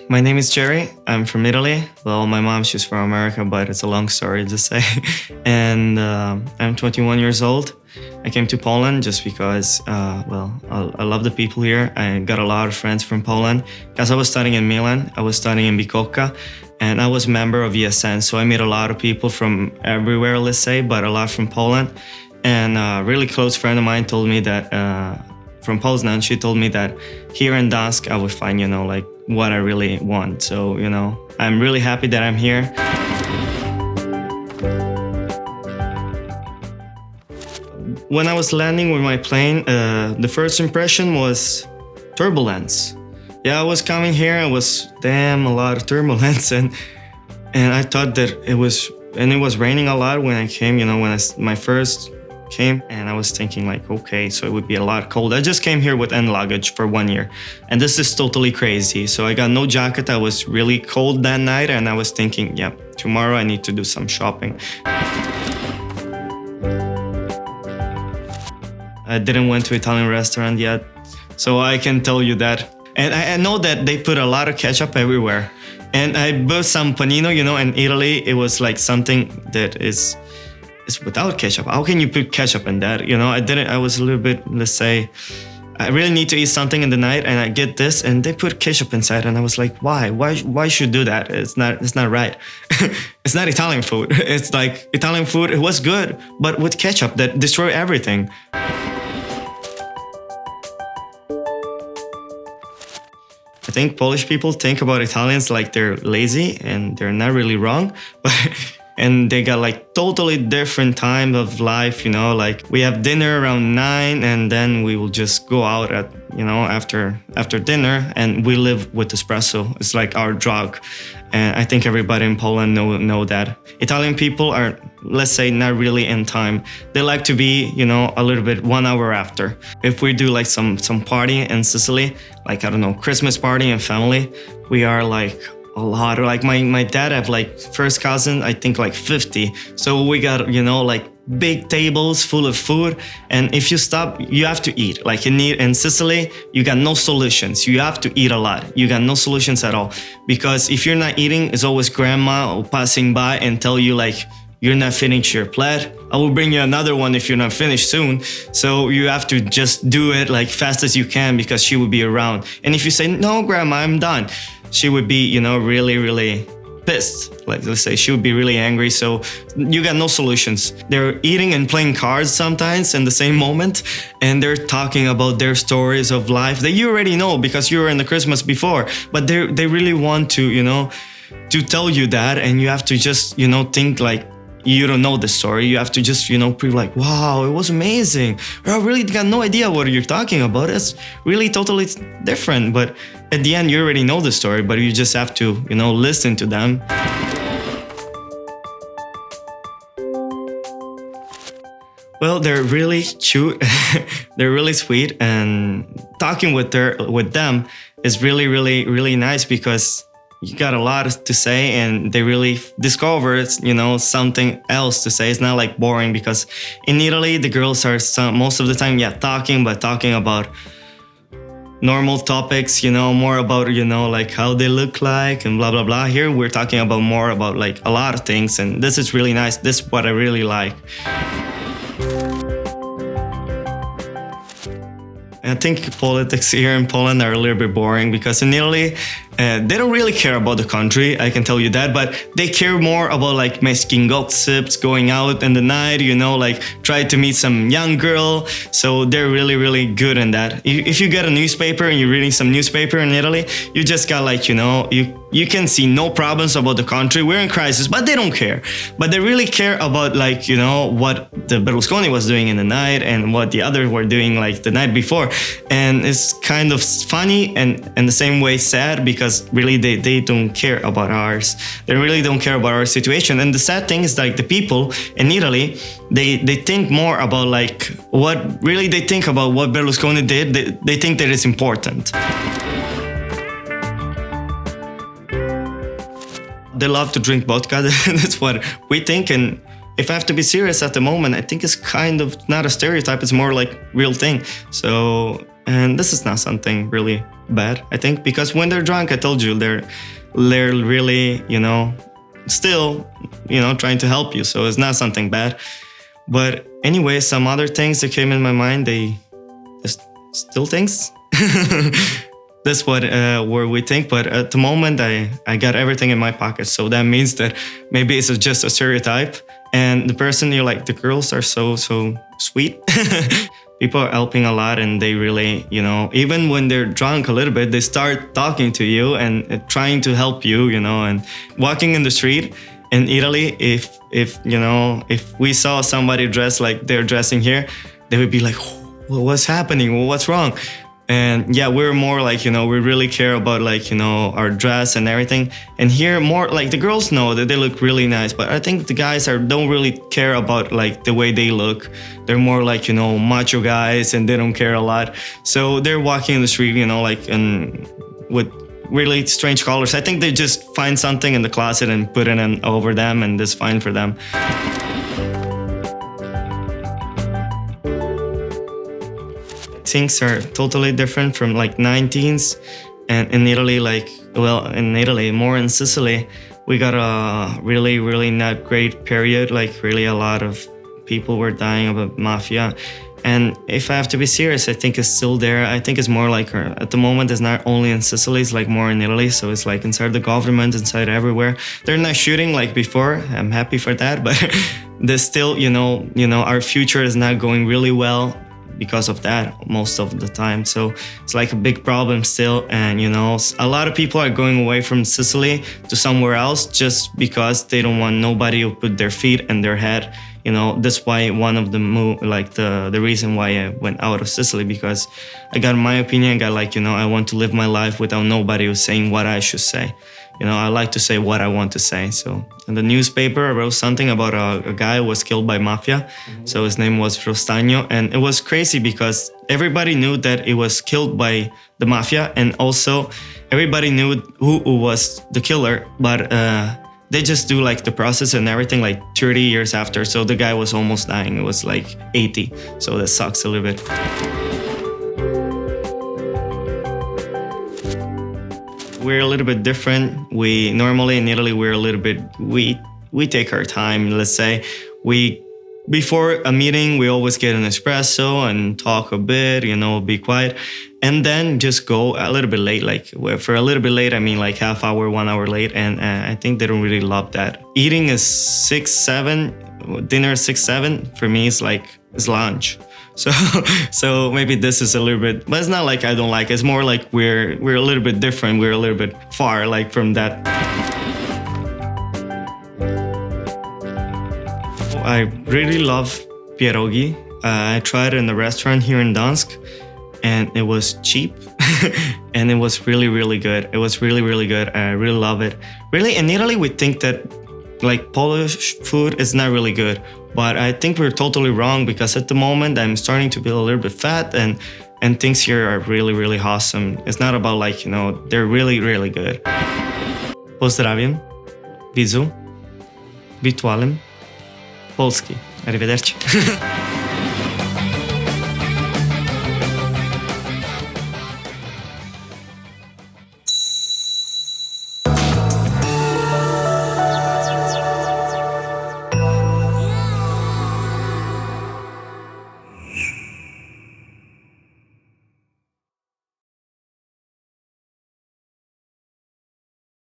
My name is Jerry. I'm from Italy. Well, my mom, she's from America, but it's a long story to say. And I'm 21 years old. I came to Poland just because, I love the people here. I got a lot of friends from Poland because I was studying in Milan. I was studying in Bicocca, and I was a member of ESN. So I met a lot of people from everywhere, let's say, but a lot from Poland. And a really close friend of mine told me that, from Poznan, she told me that here in Dansk, I would find, what I really want. So, I'm really happy that I'm here. When I was landing with my plane, the first impression was turbulence. Yeah, I was coming here, it was a lot of turbulence, and I thought that it was raining a lot when I came, my first came, and I was thinking okay, so it would be a lot cold. I just came here with hand luggage for 1 year, and this is totally crazy. So I got no jacket. I was really cold that night, and I was thinking, tomorrow I need to do some shopping. I didn't went to Italian restaurant yet, so I can tell you that. And I know that they put a lot of ketchup everywhere. And I bought some panino, in Italy, it was like something that is without ketchup. How can you put ketchup in that? I was a little bit, let's say, I really need to eat something in the night, and I get this, and they put ketchup inside, and I was like, why? Why should do that? It's not right. It's not Italian food. It's like Italian food, it was good, but with ketchup that destroy everything. I think Polish people think about Italians like they're lazy, and they're not really wrong, and they got totally different time of life, we have dinner around 9, and then we will just go out at, after dinner, and we live with espresso. It's like our drug. And I think everybody in Poland know that. Italian people are, let's say, not really in time. They like to be, a little bit 1 hour after. If we do some party in Sicily, Christmas party and family, we are a lot. My dad have first cousin, I think 50. So we got, big tables full of food. And if you stop, you have to eat. In Sicily, you got no solutions. You have to eat a lot. You got no solutions at all. Because if you're not eating, it's always grandma passing by and tell you you're not finished your plate. I will bring you another one if you're not finished soon. So you have to just do it fast as you can because she will be around. And if you say, no, grandma, I'm done, she would be, really, really pissed. Let's say she would be really angry. So you got no solutions. They're eating and playing cards sometimes in the same moment. And they're talking about their stories of life that you already know because you were in the Christmas before. But they really want to, to tell you that. And you have to just, think you don't know the story. You have to just, prove wow, it was amazing. I really got no idea what you're talking about. It's really totally different. But at the end, you already know the story, but you just have to, listen to them. Well, they're really cute. They're really sweet. And talking with them is really, really, really nice because you got a lot to say, and they really discover, something else to say. It's not boring because in Italy, the girls are most of the time, talking about normal topics, more about, how they look and blah, blah, blah. Here, we're talking about more about a lot of things. And this is really nice. This is what I really like. I think politics here in Poland are a little bit boring because in Italy, they don't really care about the country, I can tell you that, but they care more about making gossips, going out in the night, try to meet some young girl. So they're really, really good in that. If you get a newspaper and you're reading some newspaper in Italy, you just got you can see no problems about the country. We're in crisis, but they don't care. But they really care about what the Berlusconi was doing in the night and what the others were doing the night before. And it's kind of funny and in the same way sad because really they don't care about ours. They really don't care about our situation. And the sad thing is the people in Italy, they think more about what really they think about what Berlusconi did. They think that it's important. They love to drink vodka. That's what we think. And if I have to be serious at the moment, I think it's kind of not a stereotype. It's more real thing. So And this is not something really bad, I think, because when they're drunk, I told you, they're really, still, trying to help you. So it's not something bad. But anyway, some other things that came in my mind, they still things. That's what where we think. But at the moment, I got everything in my pocket. So that means that maybe it's just a stereotype. And the person you're like, the girls are so sweet. People are helping a lot, and they really, even when they're drunk a little bit, they start talking to you and trying to help you, and walking in the street in Italy. If we saw somebody dressed like they're dressing here, they would be like, what's happening? What's wrong? And yeah, we're more like, we really care about like, our dress and everything. And here more like the girls know that they look really nice, but I think the guys don't really care about like the way they look. They're more like, macho guys, and they don't care a lot. So they're walking in the street, like, and with really strange colors. I think they just find something in the closet and put it in over them, and it's fine for them. Things are totally different from like 19s, and in Italy, more in Sicily, we got a really not great period. Like really a lot of people were dying of a mafia. And if I have to be serious, I think it's still there. I think it's more like at the moment, it's not only in Sicily, it's like more in Italy. So it's like inside the government, inside everywhere. They're not shooting like before. I'm happy for that, but there's still, our future is not going really well because of that most of the time. So it's like a big problem still. And, a lot of people are going away from Sicily to somewhere else just because they don't want nobody to put their feet in their head. That's why one of the reason why I went out of Sicily, because I got my opinion, I want to live my life without nobody who's saying what I should say. I like to say what I want to say. So in the newspaper, I wrote something about a guy who was killed by mafia. Mm-hmm. So his name was Frostagno. And it was crazy because everybody knew that it was killed by the mafia. And also everybody knew who was the killer. But they just do like the process and everything like 30 years after. So the guy was almost dying. It was like 80. So that sucks a little bit. We're a little bit different. We normally in Italy, we're a little bit, we take our time. Let's say before a meeting, we always get an espresso and talk a bit, be quiet, and then just go a little bit late. Like for a little bit late, I mean like half hour, 1 hour late. And I think they don't really love that. Eating is 6, 7, dinner is 6, 7. For me, it's lunch. So maybe this is a little bit, but it's not like I don't like it. It's more like we're a little bit different. We're a little bit far like from that. I really love pierogi. I tried it in a restaurant here in Dansk, and it was cheap and it was really good. It was really good. I really love it. Really, in Italy, we think that like Polish food is not really good. But I think we're totally wrong, because at the moment I'm starting to feel a little bit fat, and things here are really awesome. It's not about like, they're really good. Pozdrawiam, wizu, wirtualnym, Polski. Arrivederci.